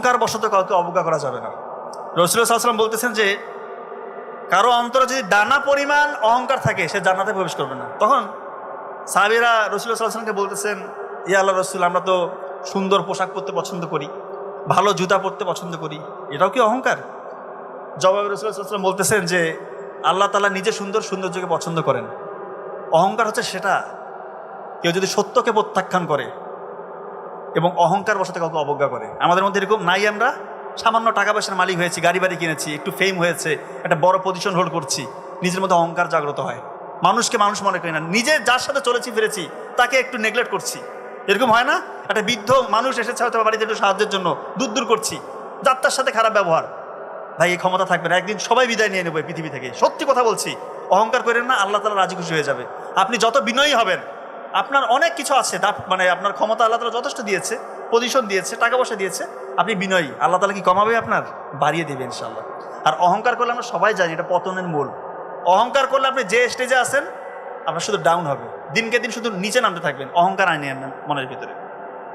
অহংকার বশত কাউকে অবজ্ঞা করা যাবে না। রাসূলুল্লাহ সাল্লাল্লাহু আলাইহি ওয়াসাল্লাম বলতেছেন যে কারো অন্তরে যদি দানা পরিমাণ অহংকার থাকে সে জান্নাতে প্রবেশ করবে না। তখন সাহাবীরা রাসূলুল্লাহ সাল্লাল্লাহু আলাইহি ওয়াসাল্লামকে বলতেছেন, ইয়া আল্লাহ রাসূল, আমরা তো সুন্দর পোশাক পরতে পছন্দ করি, ভালো জুতা পরতে পছন্দ করি, এটাও কি অহংকার? জবাবে রাসূলুল্লাহ সাল্লাল্লাহু আলাইহি ওয়াসাল্লাম বলতেছেন যে আল্লাহ তাআলা নিজে সৌন্দর্যকে পছন্দ করেন। অহংকার হচ্ছে সেটা, কেউ যদি সত্যকে প্রত্যাখ্যান করে এবং অহংকার বশত কাউকে অবজ্ঞা করে। আমাদের মধ্যে এরকম নাই? আমরা সামান্য টাকা পয়সার মালিক হয়েছি, গাড়ি বাড়ি কিনেছি, একটু ফেম হয়েছে, একটা বড় পজিশন হোল্ড করছি, নিজের মধ্যে অহংকার জাগ্রত হয়, মানুষকে মানুষ মনে করি না, নিজে যার সাথে চলেছি ফিরেছি তাকে একটু নেগলেক্ট করছি। এরকম হয় না? একটা বৃদ্ধ মানুষ এসেছে হয়তো বাড়িতে একটু সাহায্যের জন্য, দূর করছি, যাত্রার সাথে খারাপ ব্যবহার। ভাই, এই ক্ষমতা থাকবে না, একদিন সবাই বিদায় নিয়ে নেবো এই পৃথিবী থেকে। সত্যি কথা বলছি, অহংকার করেন না, আল্লাহ তাআলা রাজি খুশি হয়ে যাবে। আপনি যত বিনয়ী হবেন, আপনার অনেক কিছু আছে, মানে আপনার ক্ষমতা আল্লাহ তাআলা যথেষ্ট দিয়েছে, পজিশন দিয়েছে, টাকা পয়সা দিয়েছে, আপনি বিনয়ী, আল্লাহ তাআলা কি কমাবে? আপনার বাড়িয়ে দেবে ইনশাআল্লাহ। আর অহংকার করলে আমরা সবাই জানি এটা পতনের মূল। অহংকার করলে আপনি যে স্টেজে আছেন আপনার শুধু ডাউন হবে, দিনকে দিন শুধু নিচে নামতে থাকবেন, অহংকার আনিয়ে আনেন মনের ভিতরে।